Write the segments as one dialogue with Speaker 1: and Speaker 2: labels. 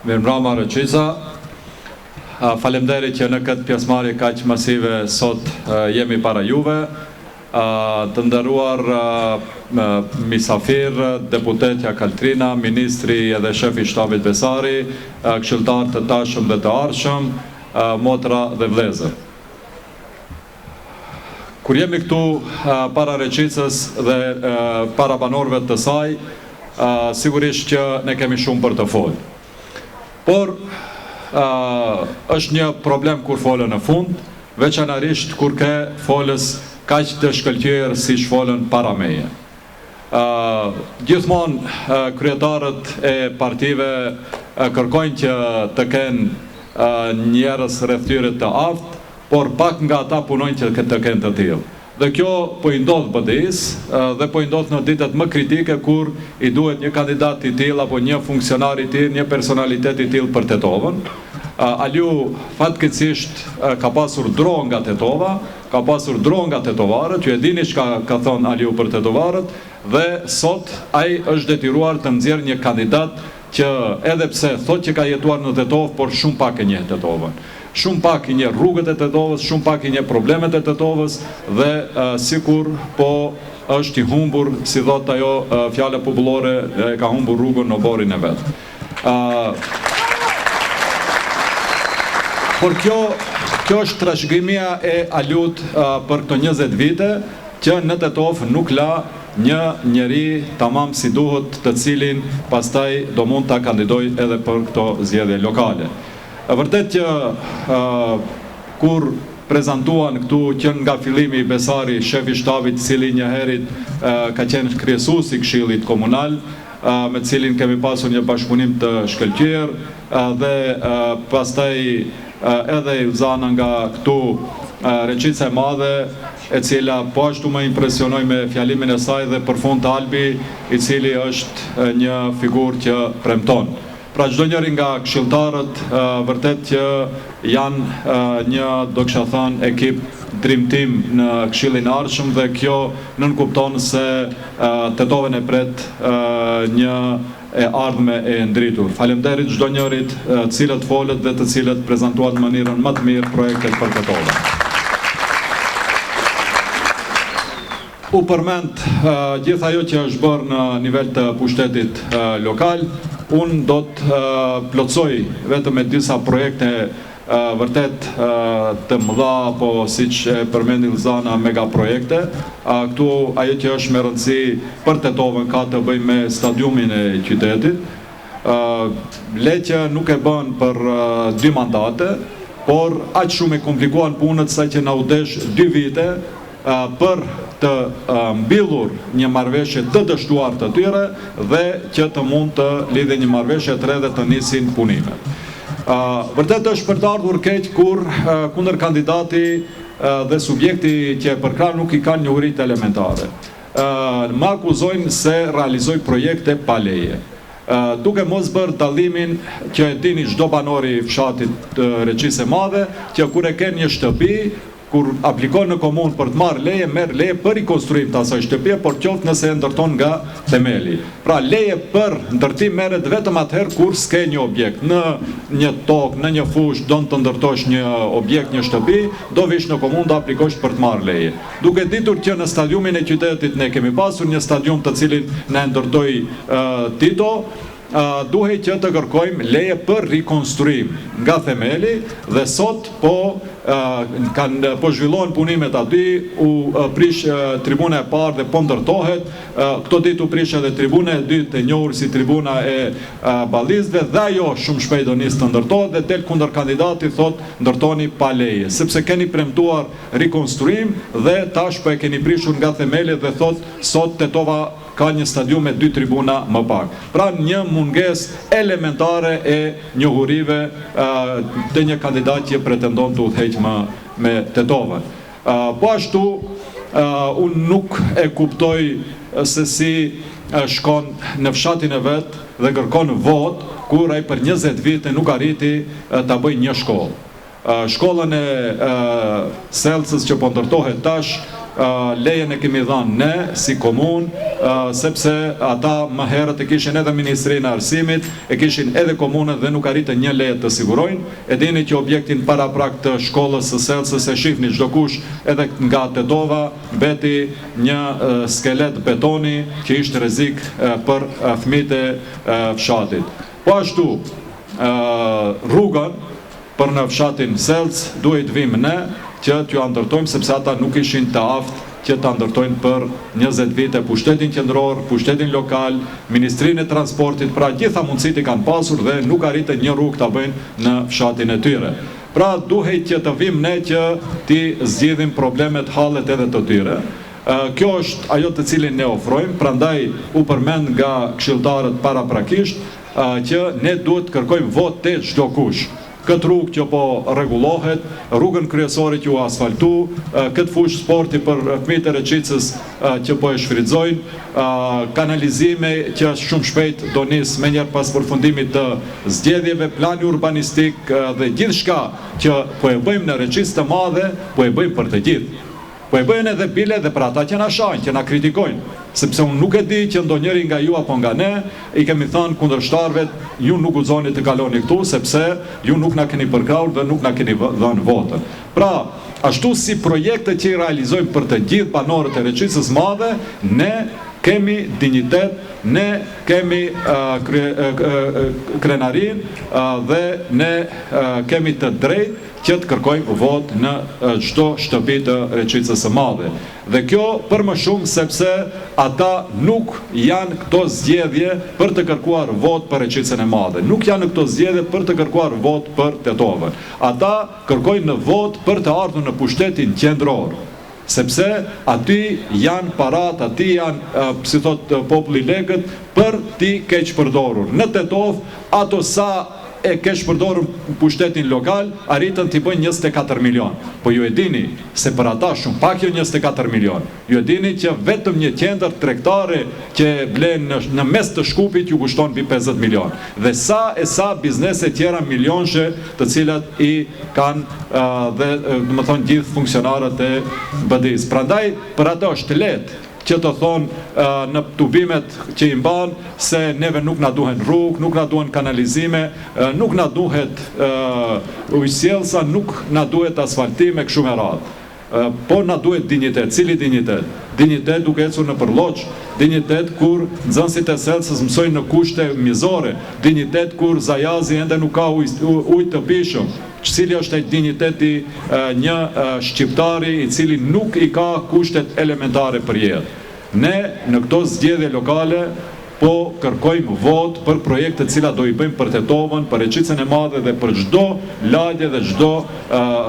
Speaker 1: Mirëmbrëma Rëqica. Faleminderit që në këtë pjesëmarrje kaq masive sot jemi para juve. Të nderuar misafir, deputetja Kaltrina, ministri edhe shefi shtabit Besari, këshilltar të tashëm dhe të ardhshëm, motra dhe vëllezër. Kur jemi këtu para Rëqicës dhe para banorëve të saj, sigurisht që ne kemi shumë për të folë. Por është një problem kur folën në fund, veçanërisht kur ke folës kaq të shkëlqyer si shfolën para meje. Gjithmonë kryetarët e partive kërkojnë që të kenë njerëz rreth tyre të aftë, por pak nga ata punojnë që të kenë të tillë. Dhe kjo po i ndodh BDI-s dhe po i ndodh në ditët më kritike kur i duhet një kandidat i tillë apo një funksionar i tillë, një personalitet i tillë për Tetovën. Aliu fatkeqësisht ka pasur dro nga Tetova, ka pasur dro nga tetovarët, ju e dini çka ka thënë Aliu për tetovarët, dhe sot ai është detyruar të nxjerrë një kandidat që edhe pse thotë që ka jetuar në Tetovë, por shumë pak e njeh Tetovën. Shumë pak i njeh rrugët e Tetovës, shumë pak i njeh problemet e Tetovës dhe sikur po është i humbur, si thot ajo fjala popullore, ka humbur rrugën në oborrin e vet. Por kjo është trashëgimia e Aliut për këto 20 vite që në Tetovë nuk la një njeri tamam si duhet, të cilin pastaj do mund ta kandidoj edhe për këto zgjedhje lokale. Vërtet që kur prezantuan këtu që nga fillimi i Besari, shefi shtabit, cili një herit ka qenë kryesues i Këshillit Komunal, me cilin kemi pasur një bashkëpunim të shkëlqyer, dhe pastaj edhe Ilzana nga këtu Rëqica e Madhe, e cila po ashtu më impresionoi me fjalimin e saj, dhe për fund Albi, i cili është një figurë që premton. Pra çdo njëri nga këshilltarët vërtet që janë një, do kisha thënë, ekip trimtim në Këshillin e Ardhshëm, dhe kjo nënkupton se Tetovën e pret një e ardhme e ndritur. Faleminderit çdo njërit të cilët folët dhe të cilët prezantuan në mënyrën më të mirë projektet për Tetovën. U përmend gjithë ajo që është bërë në nivel të pushtetit lokal. Unë do të plotësoj vetëm me disa projekte vërtet të mëdha, apo siç e përmendi Ilzana, megaprojekte. Këtu ajo që është me rëndësi për Tetovën ka të bëjë me stadiumin e qytetit. Leqë nuk e bën për 2 mandate, por aq shumë e komplikuan punët sa që na u desh 2 vite për të mbyllur një marrëveshje të dështuar të tyre dhe që të mund të lidhe një marrëveshje të re dhe të nisin punimet. Vërtet është për të ardhur keq kur kundër kandidati dhe subjekti që e përkrah nuk i kanë njohuritë elementare. Më akuzojnë se realizoj projekte pa leje. Duke mos bërë dallimin që e dini çdo banori i fshatit Rëqicë e Madhe, që kur e ke një shtëpi, kur aplikon në komunë për të marrë leje, merr leje për rikonstruim të asaj shtëpie, por qoftë nëse e ndërton nga themeli. Pra leje për ndërtim merret vetëm atëherë kur s'ke një objekt. Në një tokë, në një fushë, do të ndërtosh një objekt, një shtëpi, do vish në komunë do aplikosh për të marrë leje. Duke ditur që në stadiumin e qytetit ne kemi pasur një stadium të cilin na ndërtoi Tito, duhej që të kërkojmë leje për rikonstruim nga themeli, dhe sot po zhvillohen punimet aty, u prish tribuna e parë dhe po ndërtohet, këto ditë u prish edhe tribuna e dytë e njohur si tribuna e ballistëve, dhe ajo shumë shpejt do nis të ndërtohet, dhe del kundër kandidati thot ndërtoni pa leje, sepse keni premtuar rikonstruim dhe tash po e keni prishur nga themeli dhe thot sot Tetova ka një stadium me 2 tribuna më pak. Pra një mungesë elementare e njohurive të një kandidat që pretendon të udhëheq me Tetovën. Po ashtu, unë nuk e kuptoj se si shkon në fshatin e vet dhe kërkon vot, kur ai për 20 vite nuk arriti ta bëjë një shkollë. Shkollën e Selcës që po ndërtohet tash, lejen e kemi dhënë ne si komunë, sepse ata më herët e kishin edhe Ministrinë e Arsimit, e kishin edhe komunën dhe nuk arritën një leje të sigurojnë. E dini që objektin paraprak të shkollës së Selsës e shihni çdo kush, edhe nga Tetova mbeti një skelet betoni që ishte rrezik për fëmijët e fshatit. Po ashtu, rrugën për në fshatin Selc duhet vim ne që t'ju ndërtojmë, sepse ata nuk ishin të aftë që ta ndërtojnë për 20 vite pushtetin qendror, pushtetin lokal, Ministrinë e Transportit, pra gjitha mundësit i kanë pasur dhe nuk arritën një rrugë ta bëjnë në fshatin e tyre. Pra duhet që të vim ne që ti zgjidhim problemet, hallet edhe të tyre. Kjo është ajo të cilin ne ofrojmë, prandaj u përmend nga këshilltarët paraprakisht që ne duhet të kërkojmë votë të çdo kush. Këtë rrugë që po rregullohet, rrugën kryesore që u asfaltu, këtë fushë sporti për fëmijët e Reçicës që po e shfrytëzojnë, kanalizime që shumë shpejt do nis me njëherë pas përfundimit të zgjedhjeve, plani urbanistik dhe gjithçka që po e bëjmë në Reçicë të madhe, po e bëjmë për të gjithë. Po e bëjnë edhe bile dhe për ata që na shajnë, që na kritikojnë, sepse unë nuk e di që ndonjëri nga ju apo nga ne i kemi thënë kundërshtarëve, ju nuk guxoni të kaloni këtu sepse ju nuk na keni përkrahur dhe nuk na keni dhënë votën. Pra, ashtu si projekte që i realizojmë për të gjithë banorët e Reçicës madhe, ne kemi dinjitet, ne kemi krenarin dhe ne kemi të drejtë që të kërkojmë votë në çdo shtëpi të Reçicës së madhe. Dhe kjo për më shumë sepse ata nuk janë këto zgjedhje për të kërkuar votë për Reçicën e madhe. Nuk janë këto zgjedhje për të kërkuar votë për Tetovën. Ata kërkojnë në votë për të ardhur në pushtetin qendror. Sepse aty janë parat, aty janë, si thot populli legët, për ti keq përdorur. Në Tetov, ato sa e kesh përdorur pushtetin lokal, arritën t'i bëjnë 24 milion. Po ju e dini se për ata shumë pak jo 24 milion. Ju e dini që vetëm një qendër tregtare që blen në mes të Shkupit ju kushton mbi 50 milion. Dhe sa biznese tjera milionshë të cilat i kanë dhe më thonë gjithë funksionarët e BD-s. Prandaj për ata është lehtë që të thonë në tubimet që i mbanë se neve nuk na duhen rrugë, nuk na duhen kanalizime, nuk na duhet ujësjellsa, nuk na duhet asfaltime kështu me radhë. Po na duhet dinjitet. Cili dinjitet? Dinjitet duke ecur në përlloç, dinjitet kur nxënësit e Selsës mësojnë në kushte mizore, dinjitet kur Zajazi ende nuk ka ujë të pishëm. Cili është ai dinjiteti një shqiptari i cili nuk i ka kushtet elementare për jetë. Ne në këto zgjedhje lokale po kërkojmë votë për projekte cilat do i bëjmë për Tetovën, për Reçicën e madhe dhe për çdo lagje dhe çdo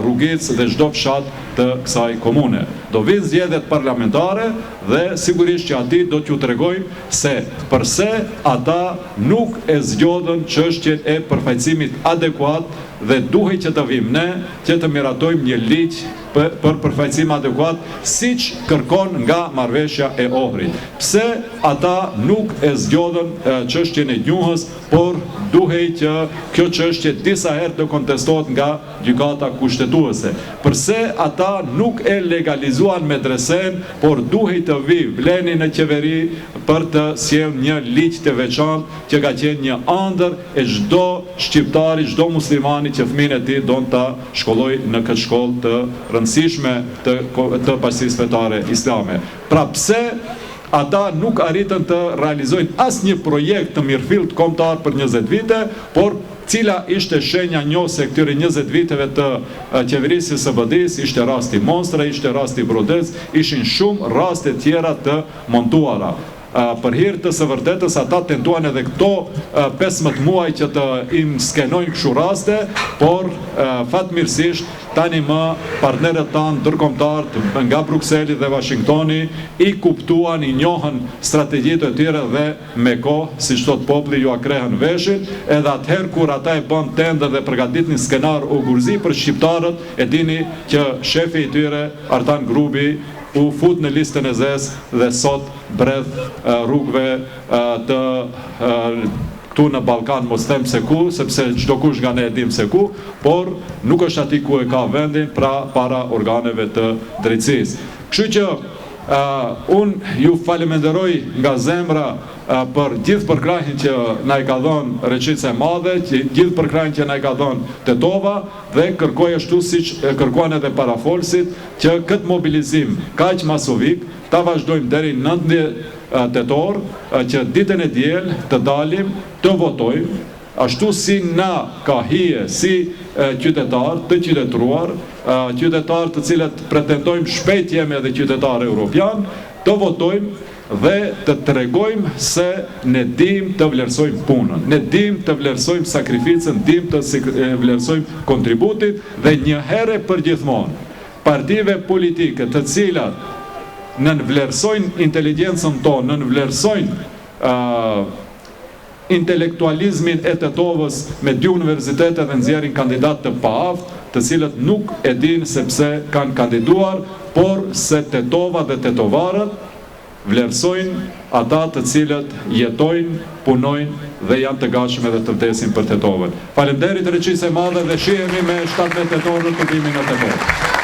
Speaker 1: rrugicë dhe çdo fshat të kësaj komune. Do vinë zgjedhjet parlamentare dhe sigurisht që aty do t'ju tregojmë se përse ata nuk e zgjodhen çështjen e përfaqësimit adekuat dhe duhet që të vim ne që të miratojmë një ligj për përfaqësim adekuat siç kërkon nga marrëveshja e Ohrit. Pse ata nuk e zgjodhen çështjen e njohës, por duhet që kjo çështje disa herë të kontestohet nga gjykata kushtetuese. Përse ata nuk e legalizuan medresen, por duhet të vi vleni në qeveri për të sjellë një ligj të veçantë që ka qenë një ëndër e çdo shqiptari, çdo muslimani që fëmijën e tij don ta shkollojë në këtë shkollë të rëndësishme të paqësisë fetare islame. Pra pse ata nuk arritën të realizojnë asnjë projekt të mirëfillt kombëtar për 20 vite, por cila ishte shenja njohëse këtyre 20 viteve të qeverisë së BD-s, ishte rasti Monstra, ishte rasti Brodec, ishin shumë raste tjera të montuara. Për hir të së vërtetës ata tentuan edhe këto 15 muaj që të im skenojnë kështu raste, por fatmirësisht tani më partnerët tanë ndërkombëtar nga Brukseli dhe Washingtoni i kuptuan, i njohën strategjitë e tyre dhe me kohë, siç thot populli, ju akrehen veshin, edhe atëherë kur ata e bën tendë dhe përgatitnin skenar ugurzi për shqiptarët, e dini që shefi i tyre, Artan Grubi, u fut në listën e ZES dhe sot bredh rrugëve të këtu në Ballkan, mos them se ku, sepse çdo kush nga ne e dim se ku, por nuk është aty ku e ka vendin, pra para organeve të drejtësisë. Kështu që unë ju faleminderoj nga zemra për gjithë përkrahjen që na i ka dhënë Reçica e Madhe, gjithë përkrahjen që na i ka dhënë Tetova, dhe kërkoj ashtu siç kërkuan edhe parafolësit që këtë mobilizim kaq masovik ta vazhdojmë deri në 19 tetor, që ditën e diel të dalim të votojmë, ashtu si na ka hije si qytetar të qytetruar, qytetar të cilët pretendojmë shpejt jemi edhe qytetar europian, të votojmë dhe të tregojmë se ne dim të vlerësojmë punën, ne dim të vlerësojmë sakrificën, dim të vlerësojmë kontributit, dhe një herë për gjithmonë partive politike të cilat nënvlerësojnë inteligjencën tonë, nënvlerësojnë intelektualizmin e Tetovës me 2 universitete dhe nxjerrin kandidat të paaft, të cilët nuk e din sepse kanë kandiduar, por se Tetova dhe tetovarët vlerësojnë ata të cilët jetojnë, punojnë dhe janë të gatshëm edhe të vdesin për Tetovën. Faleminderit Reçicë e Madhe dhe shihemi me 17 tetor në kultimin e Tetovës.